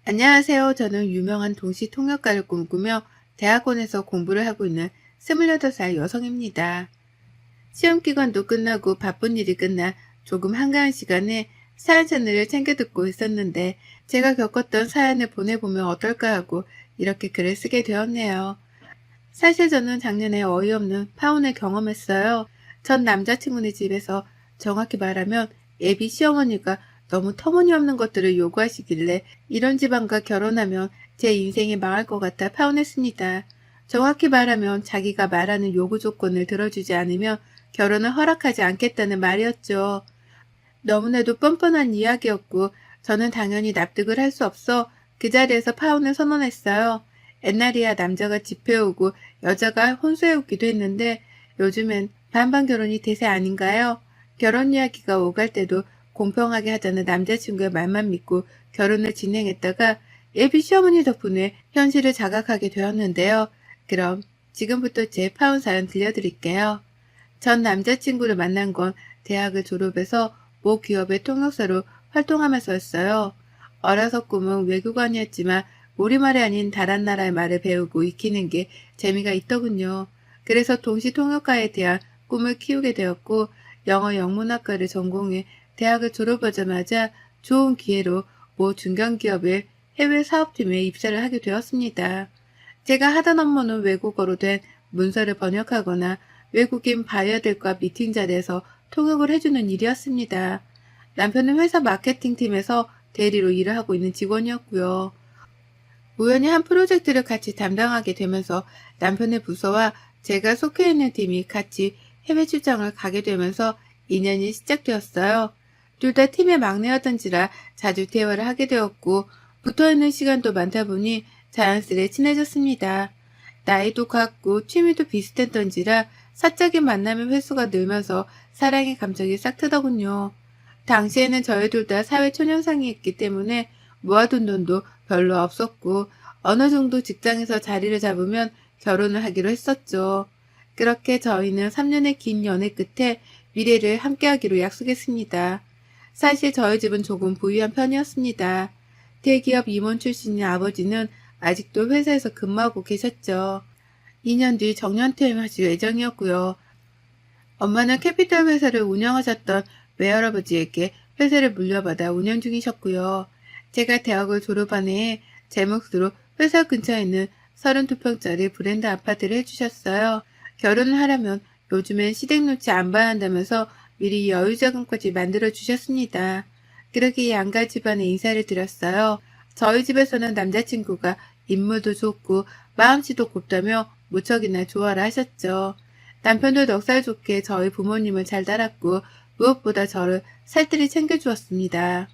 안녕하세요. 저는 유명한 동시 통역가를 꿈꾸며 대학원에서 공부를 하고 있는 28살 여성입니다. 시험 기간도 끝나고 바쁜 일이 끝나 조금 한가한 시간에 사연 채널을 챙겨 듣고 있었는데 제가 겪었던 사연을 보내보면 어떨까 하고 이렇게 글을 쓰게 되었네요. 사실 저는 작년에 어이없는 파혼을 경험했어요. 전 남자친구네 집에서 정확히 말하면 예비 시어머니가 너무 터무니없는 것들을 요구하시길래 이런 집안과 결혼하면 제 인생이 망할 것 같아 파혼했습니다. 정확히 말하면 자기가 말하는 요구 조건을 들어주지 않으면 결혼을 허락하지 않겠다는 말이었죠. 너무나도 뻔뻔한 이야기였고 저는 당연히 납득을 할 수 없어 그 자리에서 파혼을 선언했어요. 옛날이야 남자가 집 해오고 여자가 혼수해오기도 했는데 요즘엔 반반 결혼이 대세 아닌가요? 결혼 이야기가 오갈 때도 공평하게 하자는 남자친구의 말만 믿고 결혼을 진행했다가 예비 시어머니 덕분에 현실을 자각하게 되었는데요. 그럼 지금부터 제 파혼 사연 들려드릴게요. 전 남자친구를 만난 건 대학을 졸업해서 모 기업의 통역사로 활동하면서였어요. 어려서 꿈은 외국어이었지만 우리말이 아닌 다른 나라의 말을 배우고 익히는 게 재미가 있더군요. 그래서 동시 통역가에 대한 꿈을 키우게 되었고 영어 영문학과를 전공해 대학을 졸업하자마자 좋은 기회로 모 중견기업의 해외 사업팀에 입사를 하게 되었습니다. 제가 하던 업무는 외국어로 된 문서를 번역하거나 외국인 바이어들과 미팅 자리에서 통역을 해주는 일이었습니다. 남편은 회사 마케팅팀에서 대리로 일을 하고 있는 직원이었고요. 우연히 한 프로젝트를 같이 담당하게 되면서 남편의 부서와 제가 속해 있는 팀이 같이 해외 출장을 가게 되면서 인연이 시작되었어요. 둘 다 팀의 막내였던지라 자주 대화를 하게 되었고 붙어있는 시간도 많다 보니 자연스레 친해졌습니다. 나이도 같고 취미도 비슷했던지라 사적인 만남의 횟수가 늘면서 사랑의 감정이 싹 트더군요. 당시에는 저희 둘 다 사회 초년생이었기 때문에 모아둔 돈도 별로 없었고 어느 정도 직장에서 자리를 잡으면 결혼을 하기로 했었죠. 그렇게 저희는 3년의 긴 연애 끝에 미래를 함께하기로 약속했습니다. 사실 저희 집은 조금 부유한 편이었습니다. 대기업 임원 출신인 아버지는 아직도 회사에서 근무하고 계셨죠. 2년 뒤 정년퇴임하실 예정이었고요. 엄마는 캐피털 회사를 운영하셨던 외할아버지에게 회사를 물려받아 운영 중이셨고요. 제가 대학을 졸업한 해에 제 몫으로 회사 근처에 있는 32평짜리 브랜드 아파트를 해주셨어요. 결혼을 하려면 요즘엔 시댁 눈치 안 봐야 한다면서 미리 여유자금까지 만들어 주셨습니다. 그렇게 양가 집안에 인사를 드렸어요. 저희 집에서는 남자친구가 인물도 좋고 마음씨도 곱다며 무척이나 좋아라 하셨죠. 남편도 넉살 좋게 저희 부모님을 잘 따랐고 무엇보다 저를 살뜰히 챙겨주었습니다.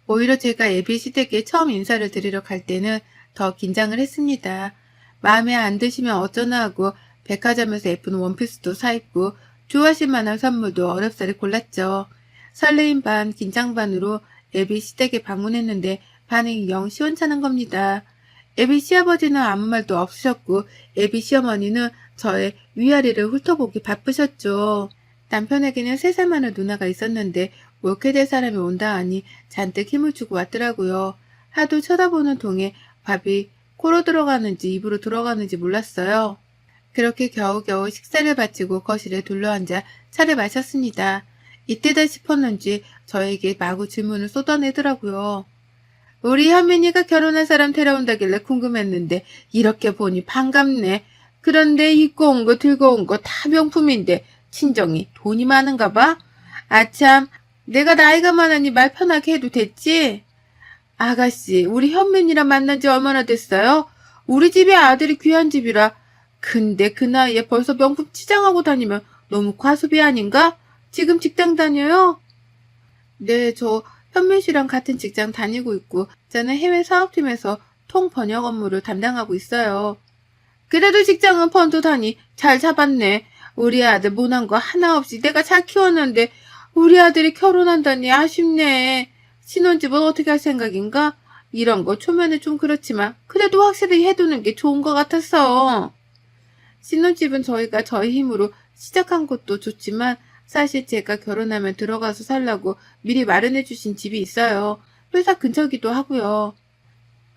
오히려 제가 예비 시댁에 처음 인사를 드리러 갈 때는 더 긴장을 했습니다. 마음에 안 드시면 어쩌나 하고 백화점에서 예쁜 원피스도 사입고 좋아하실 만한 선물도 어렵사리 골랐죠. 설레임 반 긴장 반으로 예비 시댁에 방문했는데 반응이 영 시원찮은 겁니다. 예비 시아버지는 아무 말도 없으셨고 예비 시어머니는 저의 위아래를 훑어보기 바쁘셨죠. 남편에게는 3살 많은 누나가 있었는데 옳게 될 사람이 온다 하니 잔뜩 힘을 주고 왔더라고요. 하도 쳐다보는 동에 밥이 코로 들어가는지 입으로 들어가는지 몰랐어요. 그렇게 겨우겨우 식사를 마치고 거실에 둘러앉아 차를 마셨습니다. 이때다 싶었는지 저에게 마구 질문을 쏟아내더라고요. 우리 현민이가 결혼한 사람 데려온다길래 궁금했는데 이렇게 보니 반갑네. 그런데 입고 온 거 들고 온 거 다 명품인데 친정이 돈이 많은가 봐? 아참, 내가 나이가 많으니 말 편하게 해도 됐지? 아가씨, 우리 현민이랑 만난 지 얼마나 됐어요? 우리 집에 아들이 귀한 집이라. 근데 그 나이에 벌써 명품 치장하고 다니면 너무 과소비 아닌가? 지금 직장 다녀요? 네, 저 현민 씨랑 같은 직장 다니고 있고 저는 해외 사업팀에서 통 번역 업무를 담당하고 있어요. 그래도 직장은 펀드다니 잘 잡았네. 우리 아들 못한 거 하나 없이 내가 잘 키웠는데 우리 아들이 결혼한다니 아쉽네. 신혼집은 어떻게 할 생각인가? 이런 거 초면에 좀 그렇지만 그래도 확실히 해두는 게 좋은 것 같았어. 신혼집은 저희가 저희 힘으로 시작한 것도 좋지만 사실 제가 결혼하면 들어가서 살라고 미리 마련해 주신 집이 있어요. 회사 근처기도 하고요.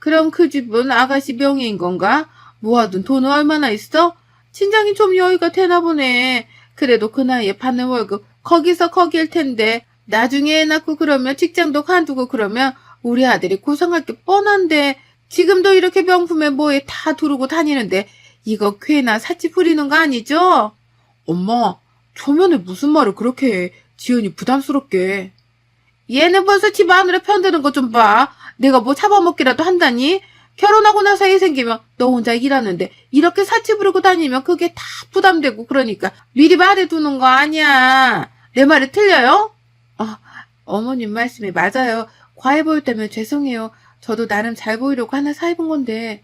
그럼 그 집은 아가씨 명의인 건가? 모아둔 돈은 얼마나 있어? 친정이 좀 여유가 되나 보네. 그래도 그 나이에 받는 월급 거기서 거기일 텐데 나중에 애 낳고 그러면 직장도 관두고 그러면 우리 아들이 고생할 게 뻔한데 지금도 이렇게 명품에 뭐에 다 두르고 다니는데 이거 괜나 사치 부리는 거 아니죠? 엄마, 초면에 무슨 말을 그렇게 해. 지연이 부담스럽게. 얘는 벌써 집 안으로 편드는 거 좀 봐. 내가 뭐 잡아먹기라도 한다니? 결혼하고 나서 애 생기면 너 혼자 일하는데 이렇게 사치 부르고 다니면 그게 다 부담되고 그러니까 미리 말해두는 거 아니야. 내 말이 틀려요? 아, 어머님 말씀이 맞아요. 과해 보였다면 죄송해요. 저도 나름 잘 보이려고 하나 사입은 건데.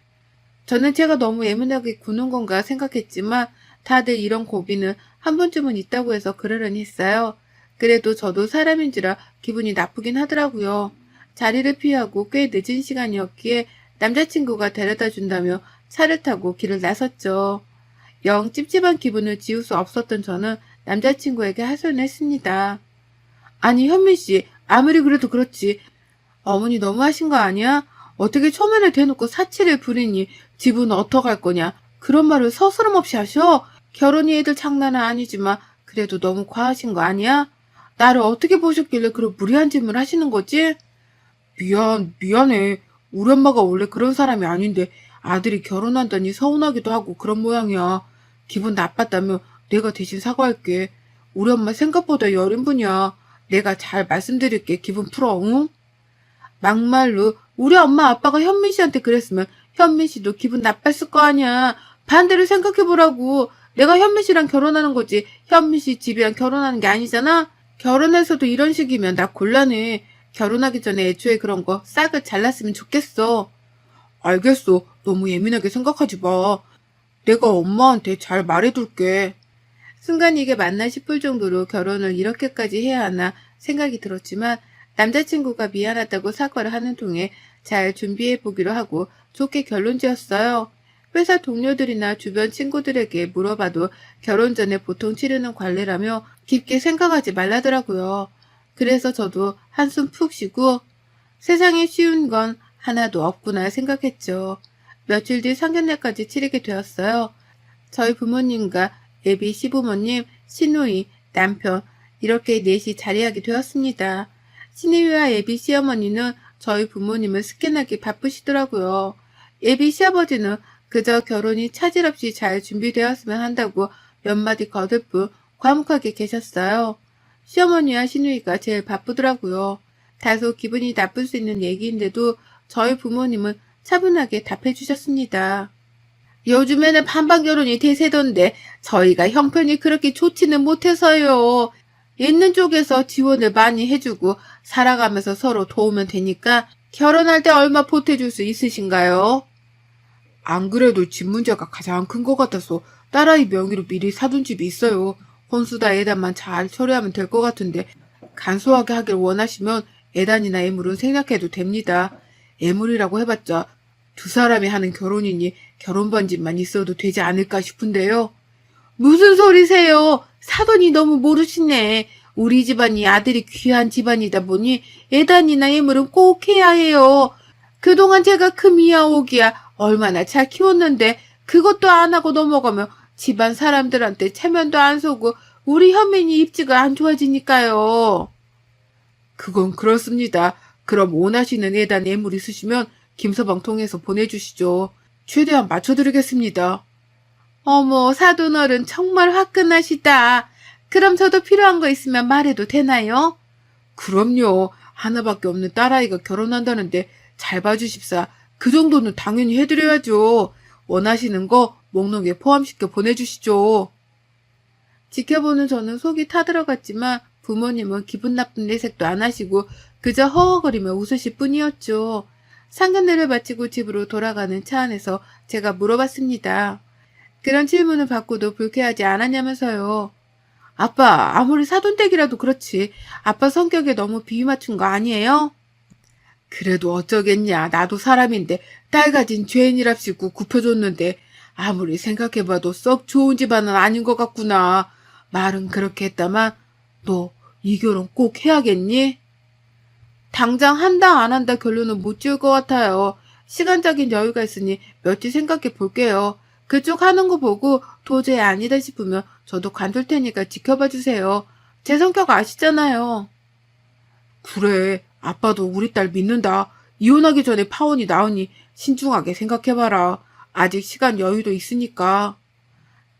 저는 제가 너무 예민하게 구는 건가 생각했지만 다들 이런 고비는 한 번쯤은 있다고 해서 그러려니 했어요. 그래도 저도 사람인지라 기분이 나쁘긴 하더라고요. 자리를 피하고 꽤 늦은 시간이었기에 남자친구가 데려다 준다며 차를 타고 길을 나섰죠. 영 찝찝한 기분을 지울 수 없었던 저는 남자친구에게 하소연했습니다. 아니 현민 씨, 아무리 그래도 그렇지. 어머니 너무하신 거 아니야? 어떻게 초면에 대놓고 사치를 부리니 집은 어떡할 거냐? 그런 말을 서스럼 없이 하셔? 결혼이 애들 장난은 아니지만 그래도 너무 과하신 거 아니야? 나를 어떻게 보셨길래 그런 무리한 질문을 하시는 거지? 미안해. 우리 엄마가 원래 그런 사람이 아닌데 아들이 결혼한다니 서운하기도 하고 그런 모양이야. 기분 나빴다면 내가 대신 사과할게. 우리 엄마 생각보다 여린 분이야. 내가 잘 말씀드릴게. 기분 풀어, 응? 막말로 우리 엄마 아빠가 현민 씨한테 그랬으면 현민 씨도 기분 나빴을 거 아니야. 반대로 생각해보라고. 내가 현민 씨랑 결혼하는 거지 현민 씨 집이랑 결혼하는 게 아니잖아. 결혼해서도 이런 식이면 나 곤란해. 결혼하기 전에 애초에 그런 거 싹을 잘랐으면 좋겠어. 알겠어. 너무 예민하게 생각하지 마. 내가 엄마한테 잘 말해둘게. 순간 이게 맞나 싶을 정도로 결혼을 이렇게까지 해야 하나 생각이 들었지만 남자친구가 미안하다고 사과를 하는 통에 잘 준비해보기로 하고 좋게 결론 지었어요. 회사 동료들이나 주변 친구들에게 물어봐도 결혼 전에 보통 치르는 관례라며 깊게 생각하지 말라더라고요. 그래서 저도 한숨 푹 쉬고 세상에 쉬운 건 하나도 없구나 생각했죠. 며칠 뒤 상견례까지 치르게 되었어요. 저희 부모님과 예비 시부모님, 시누이, 남편 이렇게 넷이 자리하게 되었습니다. 시누이와 예비 시어머니는 저희 부모님을 스캔하기 바쁘시더라고요. 예비 시아버지는 그저 결혼이 차질 없이 잘 준비되었으면 한다고 몇 마디 거들뿐 과묵하게 계셨어요. 시어머니와 시누이가 제일 바쁘더라고요. 다소 기분이 나쁠 수 있는 얘기인데도 저희 부모님은 차분하게 답해 주셨습니다. 요즘에는 반반 결혼이 대세던데 저희가 형편이 그렇게 좋지는 못해서요. 있는 쪽에서 지원을 많이 해주고 살아가면서 서로 도우면 되니까 결혼할 때 얼마 보태줄 수 있으신가요? 안 그래도 집 문제가 가장 큰 것 같아서 딸아이 명의로 미리 사둔 집이 있어요. 혼수다 애단만 잘 처리하면 될 것 같은데 간소하게 하길 원하시면 애단이나 애물은 생략해도 됩니다. 애물이라고 해봤자 두 사람이 하는 결혼이니 결혼 반지만 있어도 되지 않을까 싶은데요. 무슨 소리세요? 사돈이 너무 모르시네. 우리 집안이 아들이 귀한 집안이다 보니 애단이나 애물은 꼭 해야 해요. 그동안 제가 금이야 오기야 얼마나 잘 키웠는데 그것도 안 하고 넘어가면 집안 사람들한테 체면도 안 서고 우리 현민이 입지가 안 좋아지니까요. 그건 그렇습니다. 그럼 원하시는 애단 애물 있으시면 김서방 통해서 보내주시죠. 최대한 맞춰드리겠습니다. 어머, 사돈어른 정말 화끈하시다. 그럼 저도 필요한 거 있으면 말해도 되나요? 그럼요. 하나밖에 없는 딸아이가 결혼한다는데 잘 봐주십사. 그 정도는 당연히 해드려야죠. 원하시는 거 목록에 포함시켜 보내주시죠. 지켜보는 저는 속이 타들어갔지만 부모님은 기분 나쁜 내색도 안 하시고 그저 허허거리며 웃으실 뿐이었죠. 상견례를 마치고 집으로 돌아가는 차 안에서 제가 물어봤습니다. 그런 질문을 받고도 불쾌하지 않았냐면서요. 아빠, 아무리 사돈댁이라도 그렇지. 아빠 성격에 너무 비위 맞춘 거 아니에요? 그래도 어쩌겠냐. 나도 사람인데 딸 가진 죄인이랍시고 굽혀줬는데 아무리 생각해봐도 썩 좋은 집안은 아닌 것 같구나. 말은 그렇게 했다만 너 이 결혼 꼭 해야겠니? 당장 한다 안 한다 결론은 못 지을 것 같아요. 시간적인 여유가 있으니 며칠 생각해 볼게요. 그쪽 하는 거 보고 도저히 아니다 싶으면 저도 관둘 테니까 지켜봐 주세요. 제 성격 아시잖아요. 그래, 아빠도 우리 딸 믿는다. 이혼하기 전에 파혼이 나오니 신중하게 생각해봐라. 아직 시간 여유도 있으니까.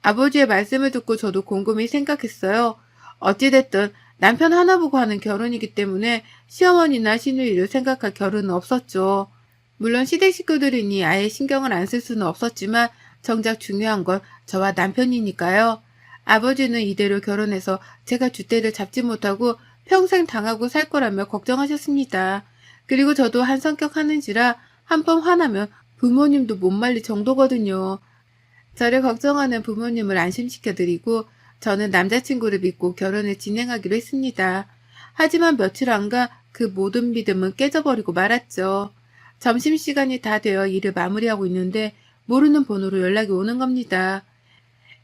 아버지의 말씀을 듣고 저도 곰곰이 생각했어요. 어찌됐든 남편 하나 보고 하는 결혼이기 때문에 시어머니나 시누이를 생각할 결혼은 없었죠. 물론 시댁 식구들이니 아예 신경을 안 쓸 수는 없었지만 정작 중요한 건 저와 남편이니까요. 아버지는 이대로 결혼해서 제가 줏대를 잡지 못하고 평생 당하고 살 거라며 걱정하셨습니다. 그리고 저도 한 성격 하는지라 한 번 화나면 부모님도 못 말릴 정도거든요. 저를 걱정하는 부모님을 안심시켜드리고 저는 남자친구를 믿고 결혼을 진행하기로 했습니다. 하지만 며칠 안 가 그 모든 믿음은 깨져버리고 말았죠. 점심시간이 다 되어 일을 마무리하고 있는데 모르는 번호로 연락이 오는 겁니다.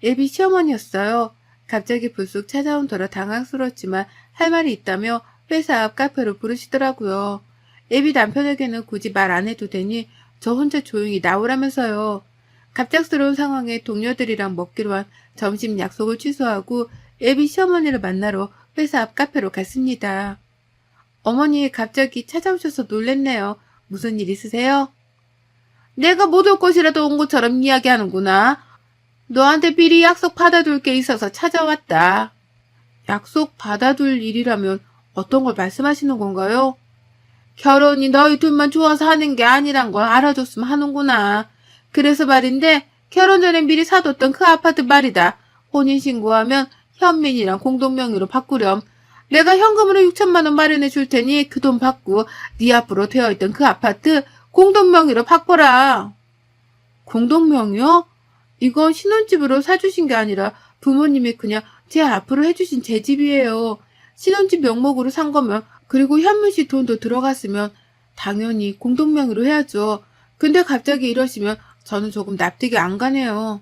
예비 시어머니였어요. 갑자기 불쑥 찾아온 터라 당황스러웠지만 할 말이 있다며 회사 앞 카페로 부르시더라고요. 예비 남편에게는 굳이 말 안 해도 되니 저 혼자 조용히 나오라면서요. 갑작스러운 상황에 동료들이랑 먹기로 한 점심 약속을 취소하고 예비 시어머니를 만나러 회사 앞 카페로 갔습니다. 어머니 갑자기 찾아오셔서 놀랬네요. 무슨 일 있으세요? 내가 못 올 것이라도 온 것처럼 이야기하는구나. 너한테 미리 약속 받아둘 게 있어서 찾아왔다. 약속 받아둘 일이라면 어떤 걸 말씀하시는 건가요? 결혼이 너희 둘만 좋아서 하는 게 아니란 걸 알아줬으면 하는구나. 그래서 말인데 결혼 전에 미리 사뒀던 그 아파트 말이다. 혼인신고하면 현민이랑 공동명의로 바꾸렴. 내가 현금으로 6천만 원 마련해 줄 테니 그 돈 받고 네 앞으로 되어있던 그 아파트 공동명의로 바꿔라. 공동명의요? 이건 신혼집으로 사주신 게 아니라 부모님이 그냥 제 앞으로 해주신 제 집이에요. 신혼집 명목으로 산 거면 그리고 현민 씨 돈도 들어갔으면 당연히 공동명의로 해야죠. 근데 갑자기 이러시면 저는 조금 납득이 안 가네요.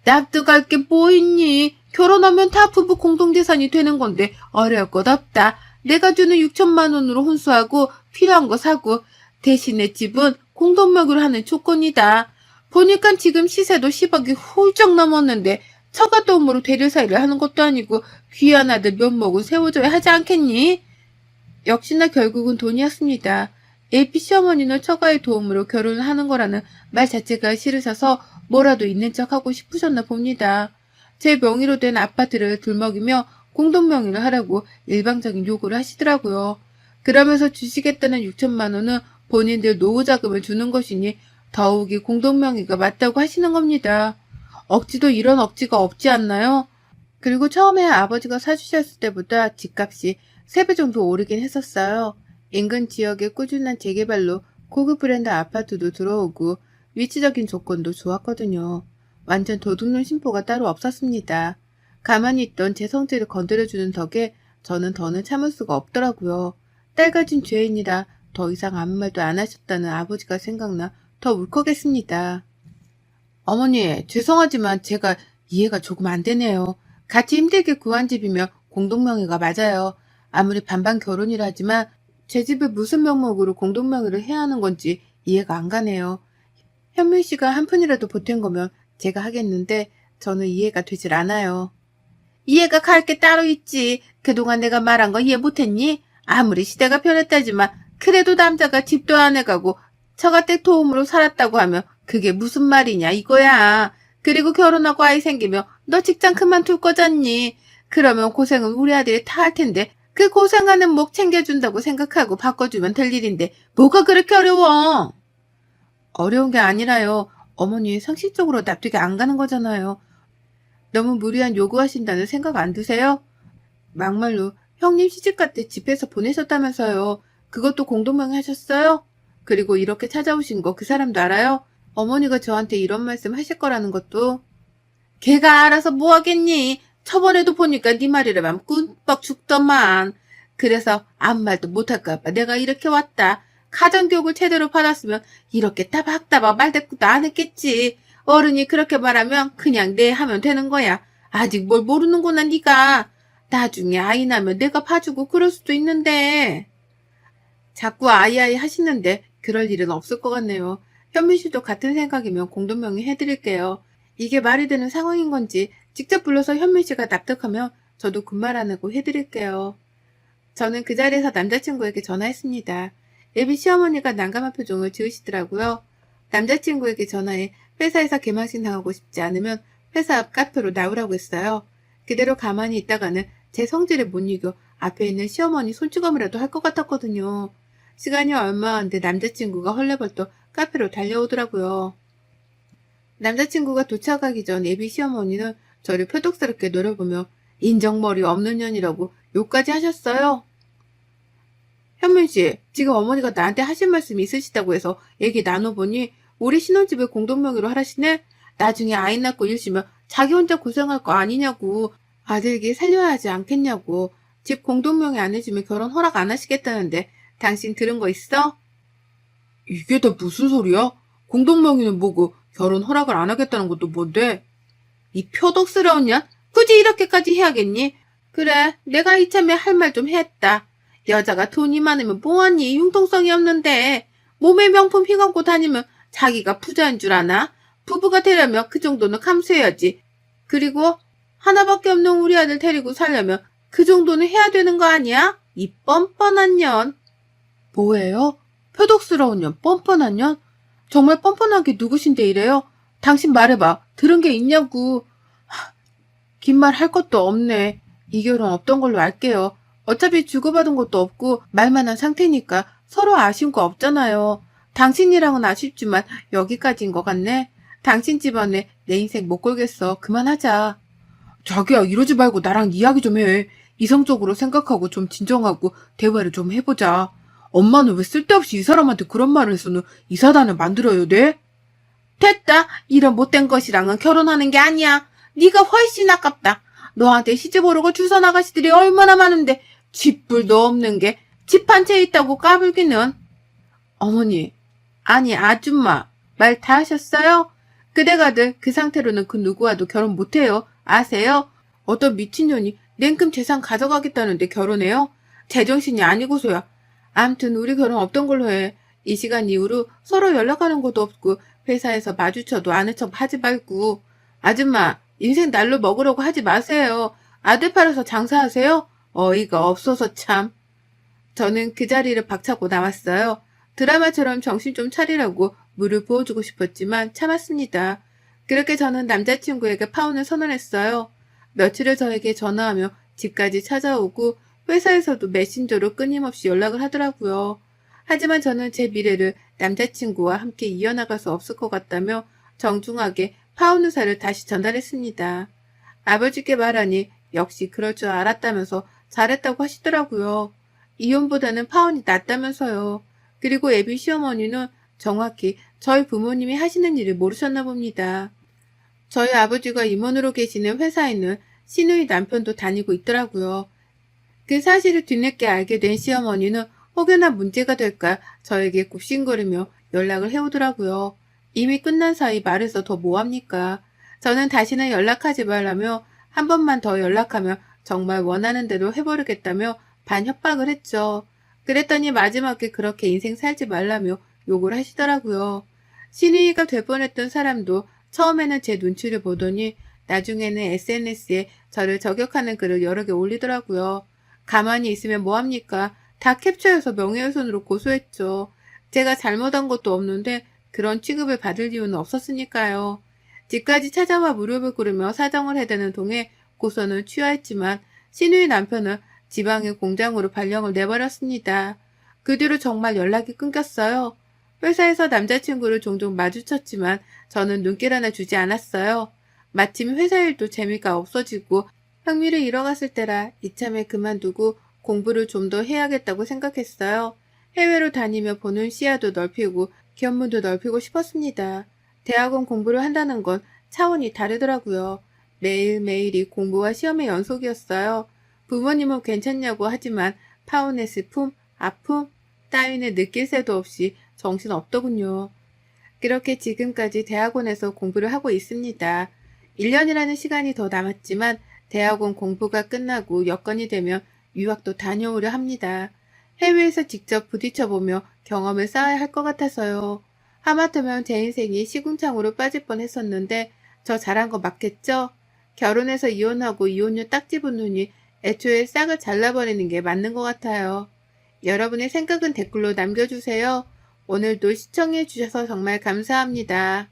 납득할 게 뭐 있니? 결혼하면 다 부부 공동재산이 되는 건데 어려울 것 없다. 내가 주는 6천만 원으로 혼수하고 필요한 거 사고 대신에 집은 공동명의로 하는 조건이다. 보니까 지금 시세도 10억이 훌쩍 넘었는데 처가도움으로 대리사이를 하는 것도 아니고 귀한 아들 면목은 세워줘야 하지 않겠니? 역시나 결국은 돈이었습니다. AP 시어머니는 처가의 도움으로 결혼을 하는 거라는 말 자체가 싫으셔서 뭐라도 있는 척하고 싶으셨나 봅니다. 제 명의로 된 아파트를 들먹이며 공동명의를 하라고 일방적인 요구를 하시더라고요. 그러면서 주시겠다는 6천만 원은 본인들 노후자금을 주는 것이니 더욱이 공동명의가 맞다고 하시는 겁니다. 억지도 이런 억지가 없지 않나요? 그리고 처음에 아버지가 사주셨을 때보다 집값이 3배 정도 오르긴 했었어요. 인근 지역의 꾸준한 재개발로 고급 브랜드 아파트도 들어오고 위치적인 조건도 좋았거든요. 완전 도둑놈 심보가 따로 없었습니다. 가만히 있던 제 성질을 건드려주는 덕에 저는 더는 참을 수가 없더라고요. 딸 가진 죄인이라 더 이상 아무 말도 안 하셨다는 아버지가 생각나 더 울컥했습니다. 어머니, 죄송하지만 제가 이해가 조금 안 되네요. 같이 힘들게 구한 집이며 공동명의가 맞아요. 아무리 반반 결혼이라 하지만 제 집을 무슨 명목으로 공동명의를 해야 하는 건지 이해가 안 가네요. 현민 씨가 한 푼이라도 보탠 거면 제가 하겠는데 저는 이해가 되질 않아요. 이해가 갈 게 따로 있지. 그동안 내가 말한 거 이해 못했니? 아무리 시대가 변했다지만 그래도 남자가 집도 안 해가고 처가댁 도움으로 살았다고 하면 그게 무슨 말이냐 이거야. 그리고 결혼하고 아이 생기면 너 직장 그만둘 거잖니. 그러면 고생은 우리 아들이 다 할 텐데 그 고생하는 목 챙겨준다고 생각하고 바꿔주면 될 일인데 뭐가 그렇게 어려워? 어려운 게 아니라요. 어머니 상식적으로 납득이 안 가는 거잖아요. 너무 무리한 요구하신다는 생각 안 드세요? 막말로 형님 시집갈 때 집에서 보내셨다면서요. 그것도 공동명의 하셨어요? 그리고 이렇게 찾아오신 거 그 사람도 알아요? 어머니가 저한테 이런 말씀 하실 거라는 것도. 걔가 알아서 뭐 하겠니? 저번에도 보니까 네 말이라면 꿈뻑 죽더만. 그래서 아무 말도 못할까 봐 내가 이렇게 왔다. 가정교육을 제대로 받았으면 이렇게 따박따박 말대꾸도 안 했겠지. 어른이 그렇게 말하면 그냥 네 하면 되는 거야. 아직 뭘 모르는구나 네가. 나중에 아이 나면 내가 봐주고 그럴 수도 있는데. 자꾸 아이아이 하시는데 그럴 일은 없을 것 같네요. 현민 씨도 같은 생각이면 공동명의 해드릴게요. 이게 말이 되는 상황인 건지 직접 불러서 현민 씨가 납득하면 저도 군말 안 하고 해드릴게요. 저는 그 자리에서 남자친구에게 전화했습니다. 예비 시어머니가 난감한 표정을 지으시더라고요. 남자친구에게 전화해 회사에서 개망신 당하고 싶지 않으면 회사 앞 카페로 나오라고 했어요. 그대로 가만히 있다가는 제 성질을 못 이겨 앞에 있는 시어머니 손찌검이라도 할 것 같았거든요. 시간이 얼마 안 돼 남자친구가 헐레벌떡 카페로 달려오더라고요. 남자친구가 도착하기 전 예비 시어머니는 저를 표독스럽게 노려보며 인정머리 없는 년이라고 욕까지 하셨어요. 현민 씨, 지금 어머니가 나한테 하신 말씀이 있으시다고 해서 얘기 나눠보니 우리 신혼집을 공동명의로 하라시네? 나중에 아이 낳고 이러시면 자기 혼자 고생할 거 아니냐고. 아들에게 살려야 하지 않겠냐고. 집 공동명의 안 해주면 결혼 허락 안 하시겠다는데 당신 들은 거 있어? 이게 다 무슨 소리야? 공동명의는 뭐고 결혼 허락을 안 하겠다는 것도 뭔데? 이 표독스러운 년? 굳이 이렇게까지 해야겠니? 그래, 내가 이참에 할 말 좀 했다. 여자가 돈이 많으면 뭐하니? 융통성이 없는데. 몸에 명품 휘감고 다니면 자기가 부자인 줄 아나? 부부가 되려면 그 정도는 감수해야지. 그리고 하나밖에 없는 우리 아들 데리고 살려면 그 정도는 해야 되는 거 아니야? 이 뻔뻔한 년. 뭐예요? 표독스러운 년, 뻔뻔한 년? 정말 뻔뻔한 게 누구신데 이래요? 당신 말해봐. 들은 게 있냐고. 긴 말 할 것도 없네. 이 결혼 없던 걸로 알게요. 어차피 주고받은 것도 없고 말만 한 상태니까 서로 아쉬운 거 없잖아요. 당신이랑은 아쉽지만 여기까지인 것 같네. 당신 집안에 내 인생 못 걸겠어. 그만하자. 자기야, 이러지 말고 나랑 이야기 좀 해. 이성적으로 생각하고 좀 진정하고 대화를 좀 해보자. 엄마는 왜 쓸데없이 이 사람한테 그런 말을 해서는 이 사단을 만들어야 돼? 됐다. 이런 못된 것이랑은 결혼하는 게 아니야. 네가 훨씬 아깝다. 너한테 시집 오르고 주선 아가씨들이 얼마나 많은데 쥐뿔도 없는 게 집 한 채 있다고 까불기는. 어머니, 아니 아줌마, 말 다 하셨어요? 그대가들 그 상태로는 그 누구와도 결혼 못해요. 아세요? 어떤 미친년이 냉큼 재산 가져가겠다는데 결혼해요? 제정신이 아니고서야. 암튼 우리 결혼 없던 걸로 해. 이 시간 이후로 서로 연락하는 것도 없고 회사에서 마주쳐도 아는 척 하지 말고. 아줌마, 인생 날로 먹으려고 하지 마세요. 아들 팔아서 장사하세요? 어이가 없어서 참. 저는 그 자리를 박차고 나왔어요. 드라마처럼 정신 좀 차리라고 물을 부어주고 싶었지만 참았습니다. 그렇게 저는 남자친구에게 파혼을 선언했어요. 며칠을 저에게 전화하며 집까지 찾아오고 회사에서도 메신저로 끊임없이 연락을 하더라고요. 하지만 저는 제 미래를 남자친구와 함께 이어나갈 수 없을 것 같다며 정중하게 파혼 의사를 다시 전달했습니다. 아버지께 말하니 역시 그럴 줄 알았다면서 잘했다고 하시더라고요. 이혼보다는 파혼이 낫다면서요. 그리고 애비 시어머니는 정확히 저희 부모님이 하시는 일을 모르셨나 봅니다. 저희 아버지가 임원으로 계시는 회사에는 시누이 남편도 다니고 있더라고요. 그 사실을 뒤늦게 알게 된 시어머니는 혹여나 문제가 될까 저에게 굽신거리며 연락을 해오더라고요. 이미 끝난 사이 말해서 더 뭐합니까? 저는 다시는 연락하지 말라며 한 번만 더 연락하면 정말 원하는 대로 해버리겠다며 반협박을 했죠. 그랬더니 마지막에 그렇게 인생 살지 말라며 욕을 하시더라고요. 신의가 될 뻔했던 사람도 처음에는 제 눈치를 보더니 나중에는 SNS에 저를 저격하는 글을 여러 개 올리더라고요. 가만히 있으면 뭐합니까? 다 캡처해서 명예훼손으로 고소했죠. 제가 잘못한 것도 없는데 그런 취급을 받을 이유는 없었으니까요. 집까지 찾아와 무릎을 꿇으며 사정을 해대는 동에 고소는 취하했지만 신우의 남편은 지방의 공장으로 발령을 내버렸습니다. 그 뒤로 정말 연락이 끊겼어요. 회사에서 남자친구를 종종 마주쳤지만 저는 눈길 하나 주지 않았어요. 마침 회사 일도 재미가 없어지고 흥미를 잃어갔을 때라 이참에 그만두고 공부를 좀 더 해야겠다고 생각했어요. 해외로 다니며 보는 시야도 넓히고 견문도 넓히고 싶었습니다. 대학원 공부를 한다는 건 차원이 다르더라고요. 매일매일이 공부와 시험의 연속이었어요. 부모님은 괜찮냐고 하지만 파혼의 슬픔, 아픔 따위는 느낄 새도 없이 정신없더군요. 그렇게 지금까지 대학원에서 공부를 하고 있습니다. 1년이라는 시간이 더 남았지만 대학원 공부가 끝나고 여건이 되면 유학도 다녀오려 합니다. 해외에서 직접 부딪혀보며 경험을 쌓아야 할 것 같아서요. 하마터면 제 인생이 시궁창으로 빠질 뻔했었는데 저 잘한 거 맞겠죠? 결혼해서 이혼하고 이혼료 딱 집은 눈이 애초에 싹을 잘라버리는 게 맞는 것 같아요. 여러분의 생각은 댓글로 남겨주세요. 오늘도 시청해주셔서 정말 감사합니다.